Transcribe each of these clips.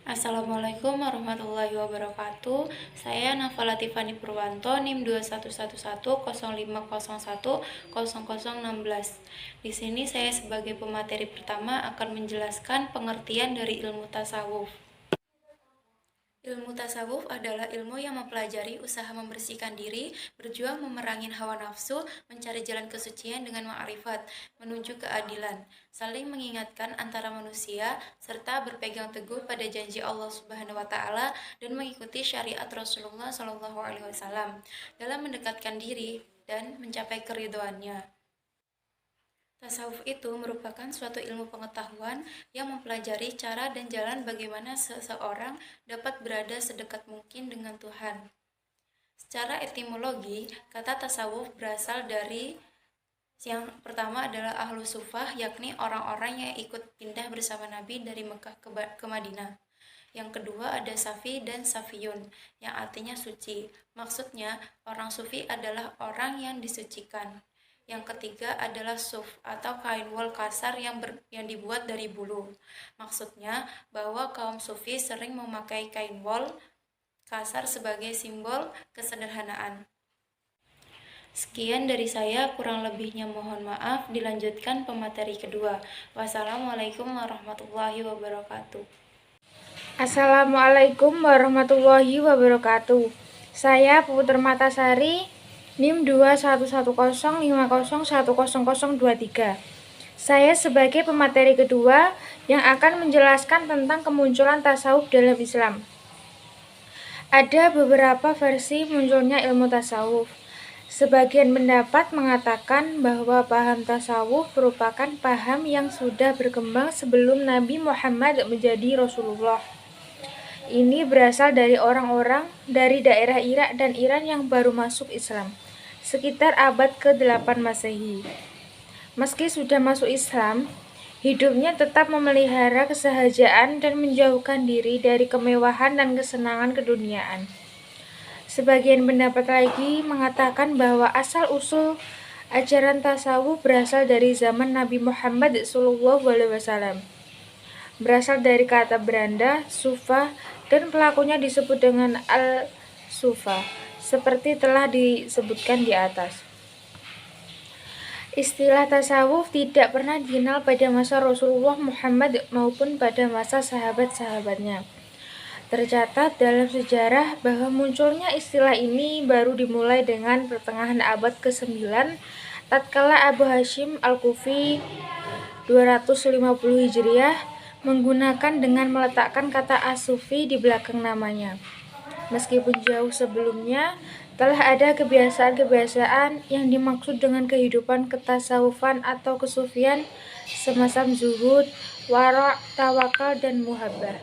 Assalamualaikum warahmatullahi wabarakatuh. Saya Nafa Latifani Purwanto, NIM 211105010016. Di sini saya sebagai pemateri pertama akan menjelaskan pengertian dari ilmu tasawuf. Ilmu tasawuf adalah ilmu yang mempelajari usaha membersihkan diri, berjuang memerangi hawa nafsu, mencari jalan kesucian dengan ma'rifat, menuju keadilan, saling mengingatkan antara manusia, serta berpegang teguh pada janji Allah Subhanahu wa taala dan mengikuti syariat Rasulullah Shallallahu alaihi wasallam dalam mendekatkan diri dan mencapai keridhoannya. Tasawuf itu merupakan suatu ilmu pengetahuan yang mempelajari cara dan jalan bagaimana seseorang dapat berada sedekat mungkin dengan Tuhan. Secara etimologi, kata tasawuf berasal dari yang pertama adalah ahlu sufah, yakni orang-orang yang ikut pindah bersama Nabi dari Mekah ke Madinah. Yang kedua ada safi dan safiyun, yang artinya suci. Maksudnya, orang sufi adalah orang yang disucikan. Yang ketiga adalah suf atau kain wol kasar yang dibuat dari bulu. Maksudnya bahwa kaum sufi sering memakai kain wol kasar sebagai simbol kesederhanaan. Sekian dari saya, kurang lebihnya mohon maaf. Dilanjutkan pemateri kedua. Wassalamualaikum warahmatullahi wabarakatuh. Assalamualaikum warahmatullahi wabarakatuh. Saya Puter Matasari, NIM 211050100023. Saya sebagai pemateri kedua yang akan menjelaskan tentang kemunculan tasawuf dalam Islam. Ada beberapa versi munculnya ilmu tasawuf. Sebagian pendapat mengatakan bahwa paham tasawuf merupakan paham yang sudah berkembang sebelum Nabi Muhammad menjadi Rasulullah. Ini berasal dari orang-orang dari daerah Irak dan Iran yang baru masuk Islam, sekitar abad ke-8 Masehi. Meski sudah masuk Islam, hidupnya tetap memelihara kesahajaan dan menjauhkan diri dari kemewahan dan kesenangan keduniaan. Sebagian pendapat lagi mengatakan bahwa asal-usul ajaran tasawuf berasal dari zaman Nabi Muhammad SAW. Berasal dari kata beranda, sufa, dan pelakunya disebut dengan al-sufa, seperti telah disebutkan di atas. Istilah tasawuf tidak pernah dikenal pada masa Rasulullah Muhammad maupun pada masa sahabat-sahabatnya. Tercatat dalam sejarah bahwa munculnya istilah ini baru dimulai dengan pertengahan abad ke-9 tatkala Abu Hashim Al-Kufi 250 Hijriah menggunakan dengan meletakkan kata as-sufi di belakang namanya. Meskipun jauh sebelumnya telah ada kebiasaan-kebiasaan yang dimaksud dengan kehidupan ketasawufan atau kesufian semacam zuhud, wara', tawakal, dan muhabbah.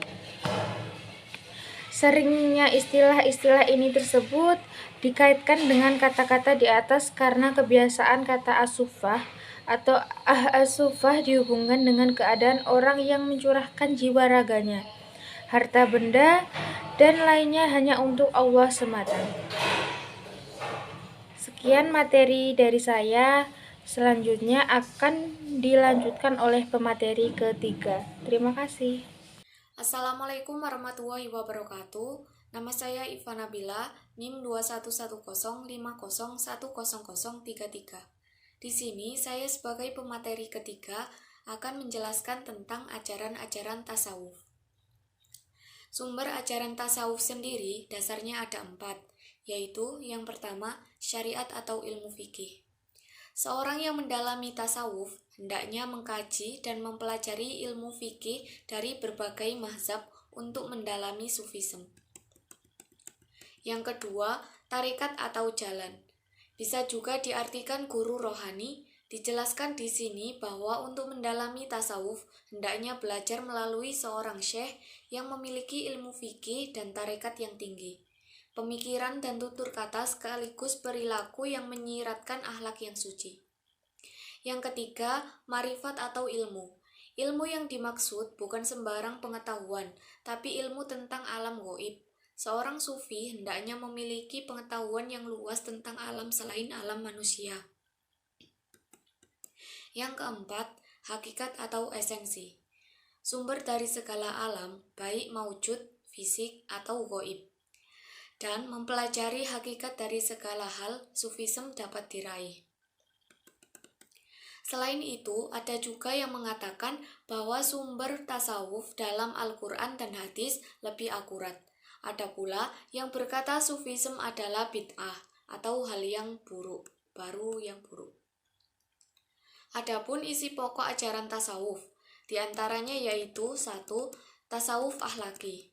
Seringnya istilah-istilah ini tersebut dikaitkan dengan kata-kata di atas karena kebiasaan kata as-sufah atau as-sufah dihubungkan dengan keadaan orang yang mencurahkan jiwa raganya, harta benda, dan lainnya hanya untuk Allah semata. Sekian materi dari saya. Selanjutnya akan dilanjutkan oleh pemateri ketiga. Terima kasih. Assalamualaikum warahmatullahi wabarakatuh. Nama saya Iva Nabila, NIM 211050100033. Di sini saya sebagai pemateri ketiga akan menjelaskan tentang ajaran-ajaran tasawuf. Sumber ajaran tasawuf sendiri dasarnya ada 4, yaitu yang pertama, syariat atau ilmu fikih. Seorang yang mendalami tasawuf hendaknya mengkaji dan mempelajari ilmu fikih dari berbagai mazhab untuk mendalami sufisme. Yang kedua, tarekat atau jalan. Bisa juga diartikan guru rohani. Dijelaskan di sini bahwa untuk mendalami tasawuf hendaknya belajar melalui seorang syekh yang memiliki ilmu fikih dan tarekat yang tinggi, pemikiran dan tutur kata sekaligus perilaku yang menyiratkan akhlak yang suci. Yang ketiga, ma'rifat atau ilmu. Ilmu yang dimaksud bukan sembarang pengetahuan, tapi ilmu tentang alam gaib. Seorang sufi hendaknya memiliki pengetahuan yang luas tentang alam selain alam manusia. Yang keempat, hakikat atau esensi. sumber dari segala alam, baik maujud, fisik, atau gaib. Dan mempelajari hakikat dari segala hal, sufisme dapat diraih. Selain itu, ada juga yang mengatakan bahwa sumber tasawuf dalam Al-Quran dan hadis lebih akurat. Ada pula yang berkata sufisme adalah bid'ah atau hal yang buruk, baru yang buruk. Adapun isi pokok ajaran tasawuf, diantaranya yaitu 1. Tasawuf akhlaki.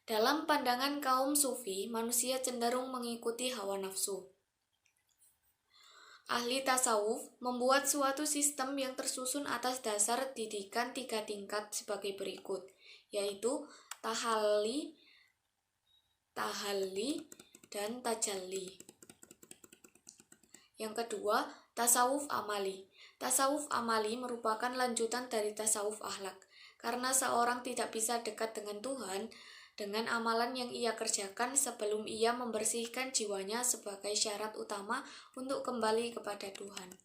Dalam pandangan kaum sufi, manusia cenderung mengikuti hawa nafsu. Ahli tasawuf membuat suatu sistem yang tersusun atas dasar didikan 3 tingkat sebagai berikut, yaitu tahalli, dan tajalli. Yang kedua, tasawuf amali. Tasawuf amali merupakan lanjutan dari tasawuf akhlak, karena seorang tidak bisa dekat dengan Tuhan dengan amalan yang ia kerjakan sebelum ia membersihkan jiwanya sebagai syarat utama untuk kembali kepada Tuhan.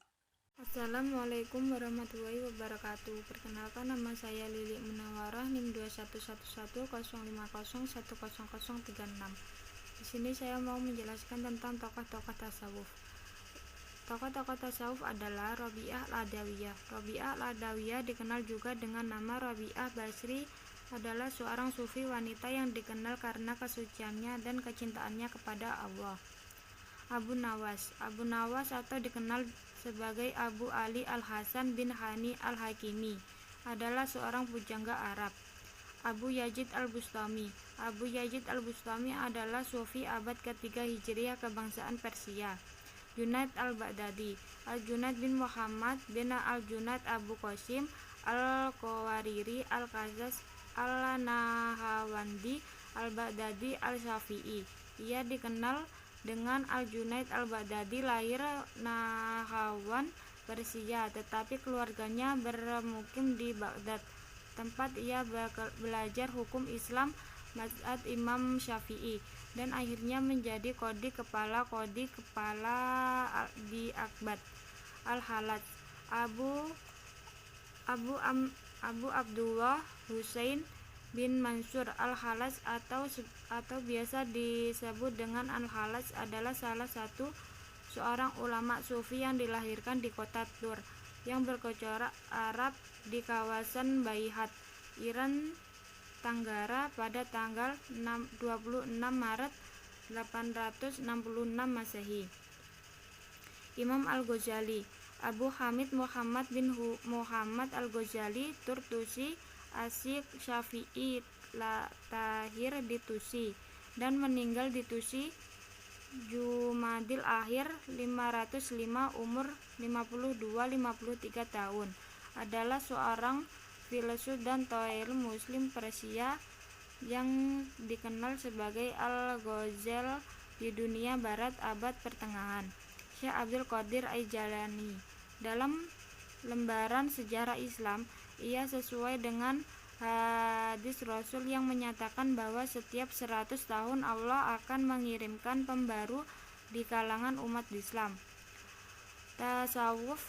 Assalamualaikum warahmatullahi wabarakatuh. Perkenalkan, nama saya Lili Munawarah, NIM 211105010036. Di sini saya mau menjelaskan tentang tokoh-tokoh tasawuf. Tokoh-tokoh tasawuf adalah Rabi'ah al-Adawiyah. Rabi'ah al-Adawiyah dikenal juga dengan nama Rabi'ah Basri, adalah seorang sufi wanita yang dikenal karena kesuciannya dan kecintaannya kepada Allah. Abu Nawas atau dikenal sebagai Abu Ali al-Hasan bin Hani al-Hakimi adalah seorang pujangga Arab. Abu Yazid al-Bustami adalah sufi abad ketiga Hijriah kebangsaan Persia. Junaid al-Baghdadi. Al-Junaid bin Muhammad bin al-Junaid Abu Qasim al-Qawariri al-Qazas al-Nahawandi al-Baghdadi al-Syafi'i. Ia dikenal dengan Al-Junaid al-Baghdadi, lahir Nahawan, Persia, tetapi keluarganya bermukim di Baghdad, tempat ia belajar hukum Islam mazhab Imam Syafi'i, dan akhirnya menjadi kepala di Akbat. Al-Halaj. Abu Abdullah Husain bin Mansur al-Halaj atau biasa disebut dengan Al-Halaj adalah salah satu seorang ulama sufi yang dilahirkan di kota Tur yang bercorak Arab di kawasan Baihat, Iran Tenggara pada tanggal 26 Maret 866 Masehi. Imam Al-Ghazali. Abu Hamid Muhammad bin Muhammad Al-Ghazali, Turtusi, Asyik Syafi'i, lahir di Tusi dan meninggal di Tusi Jumadil Akhir 505, umur 52-53 tahun. Adalah seorang filsuf dan tokoh muslim Persia yang dikenal sebagai Al-Ghazali di dunia barat abad pertengahan. Syekh Abdul Qadir Al-Jilani. Dalam lembaran sejarah Islam, ia sesuai dengan hadis Rasul yang menyatakan bahwa setiap 100 tahun Allah akan mengirimkan pembaru di kalangan umat Islam. Tasawuf.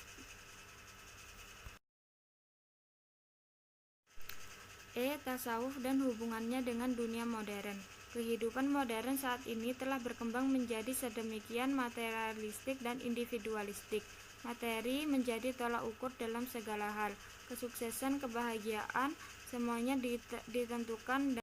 Tasawuf dan hubungannya dengan dunia modern. Kehidupan modern saat ini telah berkembang menjadi sedemikian materialistik dan individualistik. Materi menjadi tolak ukur dalam segala hal. Kesuksesan, kebahagiaan, semuanya ditentukan